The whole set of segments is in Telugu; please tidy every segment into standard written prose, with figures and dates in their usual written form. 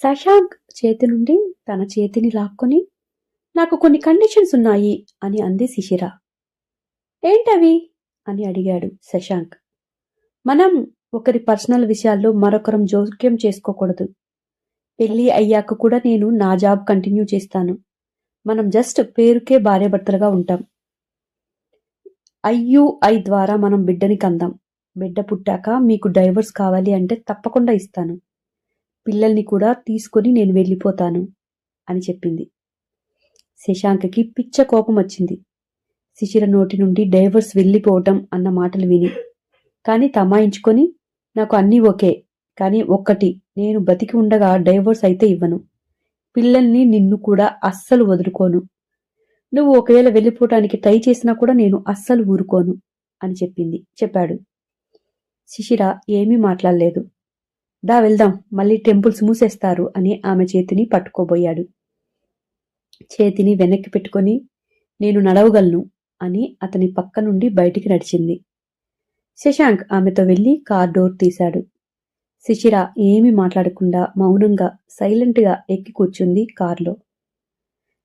శశాంక్ చేతి నుండి తన చేతిని లాక్కొని, నాకు కొన్ని కండిషన్స్ ఉన్నాయి అని అంది శిశిర. ఏంటవి అని అడిగాడు శశాంక్. మనం ఒకరి పర్సనల్ విషయాల్లో మరొకరం జోక్యం చేసుకోకూడదు. పెళ్లి అయ్యాక కూడా నేను నా జాబ్ కంటిన్యూ చేస్తాను. మనం జస్ట్ పేరుకే భార్యాభర్తలుగా ఉంటాం. ఐయుఐ ద్వారా మనం బిడ్డని కందాం. బిడ్డ పుట్టాక మీకు డైవర్స్ కావాలి అంటే తప్పకుండా ఇస్తాను. పిల్లల్ని కూడా తీసుకొని నేను వెళ్ళిపోతాను అని చెప్పింది. శశాంక్కి పిచ్చ కోపం వచ్చింది శిశిర నోటి నుండి డైవర్స్ వెళ్ళిపోవటం అన్న మాటలు విని. కానీ తమాయించుకొని, నాకు అన్నీ ఓకే, కానీ ఒక్కటి, నేను బతికి ఉండగా డైవర్స్ అయితే ఇవ్వను. పిల్లల్ని నిన్ను కూడా అస్సలు వదులుకోను. నువ్వు ఒకవేళ వెళ్ళిపోవటానికి ట్రై చేసినా కూడా నేను అస్సలు ఊరుకోను అని చెప్పాడు. శిశిర ఏమీ మాట్లాడలేదు. దా వెళ్దాం, మళ్ళీ టెంపుల్స్ మూసేస్తారు అని ఆమె చేతిని పట్టుకోబోయాడు. చేతిని వెనక్కి పెట్టుకొని, నేను నడవగలను అని అతని పక్క నుండి బయటికి నడిచింది. శశాంక్ ఆమెతో వెళ్లి కార్ డోర్ తీశాడు. శిశిర ఏమీ మాట్లాడకుండా మౌనంగా సైలెంట్గా ఎక్కి కూర్చుంది కార్లో.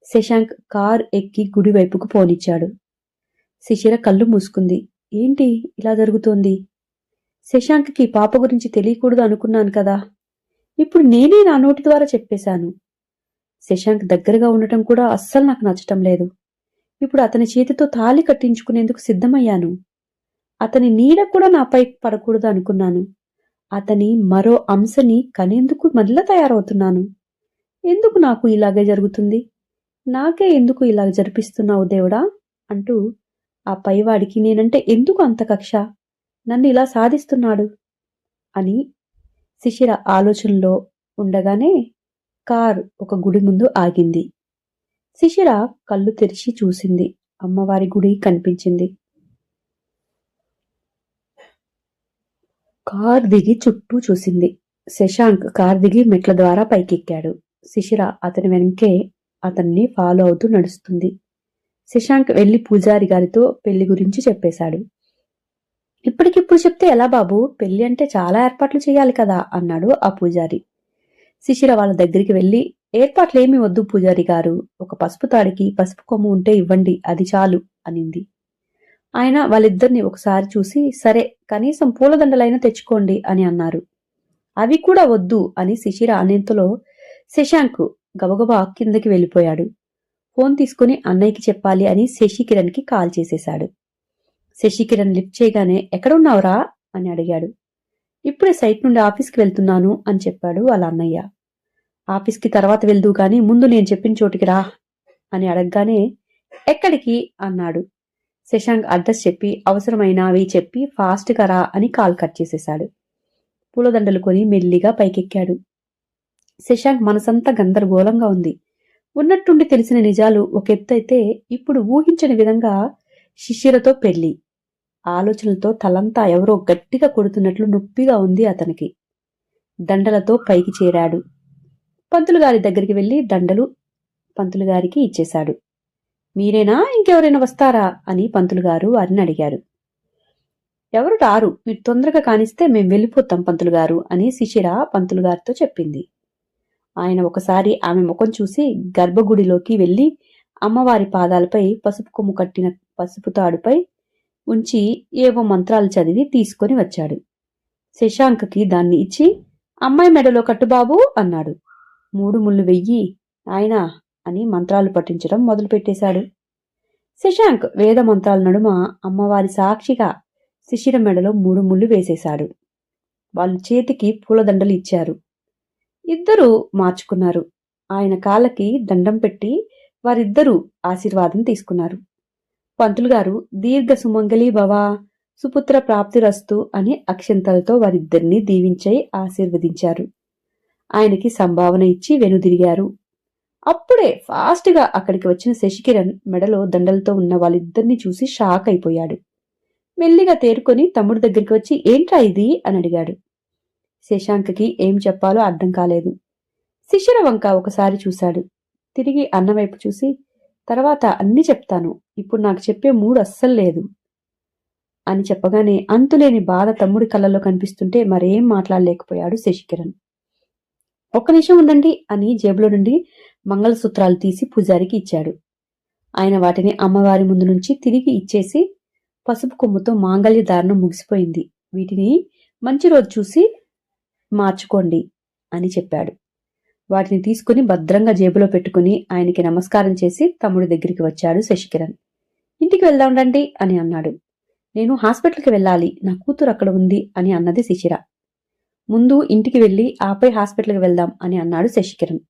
శశాంక్ కార్ ఎక్కి గుడి వైపుకు పోనిచ్చాడు. శిశిర కళ్ళు మూసుకుంది. ఏంటి ఇలా జరుగుతోంది? శశాంక్కి పాప గురించి తెలియకూడదు అనుకున్నాను కదా, ఇప్పుడు నేనే నా నోటి ద్వారా చెప్పేశాను. శశాంక్ దగ్గరగా ఉండటం కూడా అస్సలు నాకు నచ్చటం లేదు. ఇప్పుడు అతని చేతితో తాళి కట్టించుకునేందుకు సిద్ధమయ్యాను. అతని నీడ కూడా నాపై పడకూడదు అనుకున్నాను. అతని మరో అంశని కనేందుకు మళ్ళా తయారవుతున్నాను. ఎందుకు నాకు ఇలాగే జరుగుతుంది? నాకే ఎందుకు ఇలా జరిపిస్తున్నావు దేవుడా అంటూ ఆ పైవాడికి నేనంటే ఎందుకు అంత కక్ష? నన్ను ఇలా సాధిస్తున్నాడు అని శిశిర ఆలోచనలో ఉండగానే కార్ ఒక గుడి ముందు ఆగింది. శిశిర కళ్ళు తెరిచి చూసింది. అమ్మవారి గుడి కనిపించింది. కార్ దిగి చుట్టూ చూసింది. శశాంక్ కార్ దిగి మెట్ల ద్వారా పైకెక్కాడు. శిశిర అతని వెనకే అతన్ని ఫాలో అవుతూ నడుస్తుంది. శశాంక్ వెళ్లి పూజారి గారితో పెళ్లి గురించి చెప్పేశాడు. ఇప్పటికిప్పుడు చెప్తే ఎలా బాబు? పెళ్లి అంటే చాలా ఏర్పాట్లు చేయాలి కదా అన్నాడు ఆ పూజారి. శిశిర వాళ్ళ దగ్గరికి వెళ్లి, ఏర్పాట్లేమీ వద్దు పూజారి గారు, ఒక పసుపు తాడికి పసుపు కొమ్ము ఉంటే ఇవ్వండి, అది చాలు అనింది. ఆయన వాళ్ళిద్దరిని ఒకసారి చూసి, సరే కనీసం పూలదండలైనా తెచ్చుకోండి అని అన్నారు. అవి కూడా వద్దు అని శిశిర అనేంతలో శశాంక్ గబగబా కిందకి వెళ్ళిపోయాడు. ఫోన్ తీసుకుని అన్నయ్యకి చెప్పాలి అని శశికిరణ్కి కాల్ చేసేశాడు. శశికిరణ్ లిఫ్ట్ చేయగానే ఎక్కడున్నావురా అని అడిగాడు. ఇప్పుడే సైట్ నుండి ఆఫీస్కి వెళ్తున్నాను అని చెప్పాడు వాళ్ళ అన్నయ్య. ఆఫీస్కి తర్వాత వెళ్దు గాని ముందు నేను చెప్పిన చోటికి రా అని అడగగానే ఎక్కడికి అన్నాడు. శశాంక్ అడ్రస్ చెప్పి అవసరమైనవి చెప్పి ఫాస్ట్గా రా అని కాల్ కట్ చేసేశాడు. పూలదండలు కొని మెల్లిగా పైకెక్కాడు. శశాంక్ మనసంతా గందరగోళంగా ఉంది. ఉన్నట్టుండి తెలిసిన నిజాలు ఒక ఎత్తైతే ఇప్పుడు ఊహించని విధంగా శిశిరతో పెళ్లి. ఆలోచనలతో తలంతా ఎవరో గట్టిగా కొడుతున్నట్లు నొప్పిగా ఉంది అతనికి. దండలతో పైకి చేరాడు. పంతులుగారి దగ్గరికి వెళ్లి దండలు పంతులుగారికి ఇచ్చేశాడు. మీరేనా, ఇంకెవరైనా వస్తారా అని పంతులుగారు వారిని అడిగారు. ఎవరు రారు, మీరు తొందరగా కానిస్తే మేం వెళ్ళిపోతాం పంతులుగారు అని శిశిర పంతులుగారితో చెప్పింది. ఆయన ఒకసారి ఆమె ముఖం చూసి గర్భగుడిలోకి వెళ్లి అమ్మవారి పాదాలపై పసుపు కొమ్ము కట్టిన పసుపు తాడుపై ఉంచి ఏవో మంత్రాలు చదివి తీసుకొని వచ్చాడు. శశాంక్కి దాన్ని ఇచ్చి, అమ్మాయి మెడలో కట్టుబాబు అన్నాడు. 3 ముళ్ళు వెయ్యి ఆయనా అని మంత్రాలు పఠించడం మొదలుపెట్టేశాడు. శశాంక్ వేద మంత్రాల నడుమ అమ్మవారి సాక్షిగా శిశిర మెడలో 3 ముళ్ళు వేసేశాడు. వాళ్ళు చేతికి పూలదండలు ఇచ్చారు. ఇద్దరూ మార్చుకున్నారు. ఆయన కాళ్ళకి దండం పెట్టి వారిద్దరూ ఆశీర్వాదం తీసుకున్నారు. పంతులుగారు దీర్ఘ సుమంగళి భవ, సుపుత్ర ప్రాప్తిరస్తు అని అక్షంతలతో వారిద్దరినీ దీవించై ఆశీర్వదించారు. ఆయనకి సంభావన ఇచ్చి వెనుదిరిగారు. అప్పుడే ఫాస్ట్గా అక్కడికి వచ్చిన శశికిరణ్ మెడలో దండలతో ఉన్న వాళ్ళిద్దరినీ చూసి షాక్ అయిపోయాడు. మెల్లిగా తేరుకొని తమ్ముడి దగ్గరికి వచ్చి, ఏంట్రా ఇది అని అడిగాడు. శశాంక్కి ఏం చెప్పాలో అర్థం కాలేదు. శిశిర వంక ఒకసారి చూశాడు. తిరిగి అన్నవైపు చూసి, తర్వాత అన్నీ చెప్తాను, ఇప్పుడు నాకు చెప్పే మూడు అస్సలు లేదు అని చెప్పగానే అంతులేని బాధ తమ్ముడి కళ్ళలో కనిపిస్తుంటే మరేం మాట్లాడలేకపోయాడు శశికిరణ్. ఒక్క నిమిషం ఉండండి అని జేబులో నుండి మంగళసూత్రాలు తీసి పూజారికి ఇచ్చాడు. ఆయన వాటిని అమ్మవారి ముందు నుంచి తిరిగి ఇచ్చేసి పసుపు కొమ్ముతో మాంగళ్య ధారణం ముగిసిపోయింది. వీటిని మంచి రోజు చూసి మార్చుకోండి అని చెప్పాడు. వాటిని తీసుకుని భద్రంగా జేబులో పెట్టుకుని ఆయనకి నమస్కారం చేసి తమ్ముడి దగ్గరికి వచ్చాడు శశికిరణ్. ఇంటికి వెళ్దాం రండి అని అన్నాడు. నేను హాస్పిటల్కి వెళ్ళాలి, నా కూతురు అక్కడ ఉంది అని అన్నది శిశిర. ముందు ఇంటికి వెళ్లి ఆపై హాస్పిటల్కి వెళ్దాం అని అన్నాడు శశికిరణ్.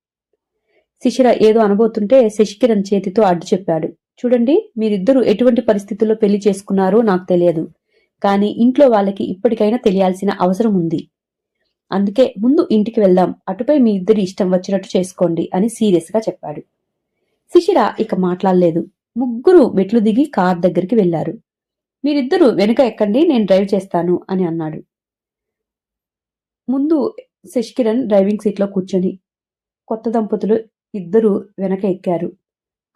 శిశిర ఏదో అనబోతుంటే శశికిరణ్ చేతితో అడ్డు చెప్పాడు. చూడండి, మీరిద్దరూ ఎటువంటి పరిస్థితుల్లో పెళ్లి చేసుకున్నారో నాకు తెలియదు, కానీ ఇంట్లో వాళ్ళకి ఇప్పటికైనా తెలియాల్సిన అవసరం ఉంది. అందుకే ముందు ఇంటికి వెళ్దాం, అటుపై మీ ఇద్దరి ఇష్టం వచ్చినట్టు చేసుకోండి అని సీరియస్ గా చెప్పాడు. శిశిర ఇక మాట్లాడలేదు. ముగ్గురు మెట్లు దిగి కార్ దగ్గరికి వెళ్లారు. మీరిద్దరూ వెనుక ఎక్కండి, నేను డ్రైవ్ చేస్తాను అని అన్నాడు. ముందు శశికిరణ్ డ్రైవింగ్ సీట్లో కూర్చొని కొత్త దంపతులు ఇద్దరూ వెనక ఎక్కారు.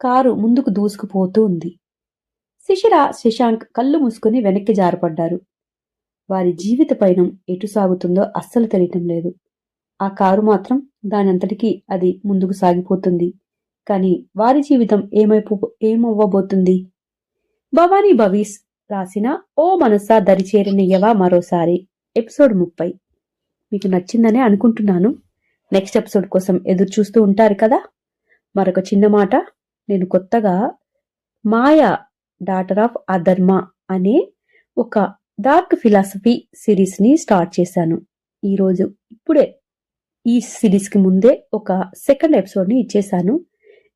కారు ముందుకు దూసుకుపోతూ ఉంది. శిశిర, శశాంక్ కళ్ళు మూసుకుని వెనక్కి జారపడ్డారు. వారి జీవిత పయనం ఎటు సాగుతుందో అస్సలు తెలియటం లేదు. ఆ కారు మాత్రం దానంతటికీ అది ముందుకు సాగిపోతుంది. కానీ వారి జీవితం ఏమవ్వబోతుంది? భవానీ భవీస్ రాసిన ఓ మనసా దరిచేరనియ్యవా మరోసారి ఎపిసోడ్ 30 మీకు నచ్చిందనే అనుకుంటున్నాను. నెక్స్ట్ ఎపిసోడ్ కోసం ఎదురు చూస్తూ ఉంటారు కదా. మరొక చిన్న మాట, నేను కొత్తగా మాయా డాటర్ ఆఫ్ అధర్మ అనే ఒక డార్క్ ఫిలాసఫీ సిరీస్ ని స్టార్ట్ చేశాను. ఈరోజు ఇప్పుడే ఈ సిరీస్ కి ముందే ఒక సెకండ్ ఎపిసోడ్ ని ఇచ్చేశాను.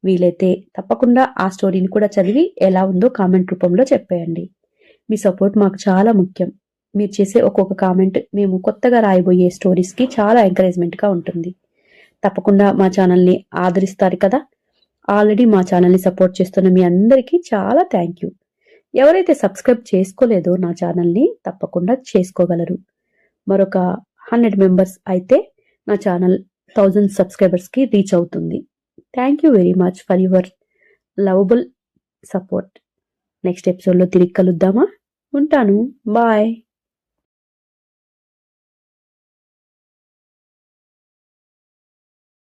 వీలైతే తప్పకుండా ఆ స్టోరీని కూడా చదివి ఎలా ఉందో కామెంట్ రూపంలో చెప్పేయండి. మీ సపోర్ట్ మాకు చాలా ముఖ్యం. మీరు చేసే ఒక్కొక్క కామెంట్ మేము కొత్తగా రాయబోయే స్టోరీస్ కి చాలా ఎంకరేజ్మెంట్ గా ఉంటుంది. తప్పకుండా మా ఛానల్ని ఆదరిస్తారు కదా. ఆల్రెడీ మా ఛానల్ని సపోర్ట్ చేస్తున్న మీ అందరికీ చాలా థ్యాంక్ యూ. ఎవరైతే సబ్స్క్రైబ్ చేసుకోలేదో నా ఛానల్ని తప్పకుండా చేసుకోగలరు. మరొక 100 మెంబర్స్ అయితే నా ఛానల్ 1000 సబ్స్క్రైబర్స్కి రీచ్ అవుతుంది. Thank you very much for your lovable support. Next ఎపిసోడ్లో తిరిగి కలుద్దామా? ఉంటాను. బాయ్.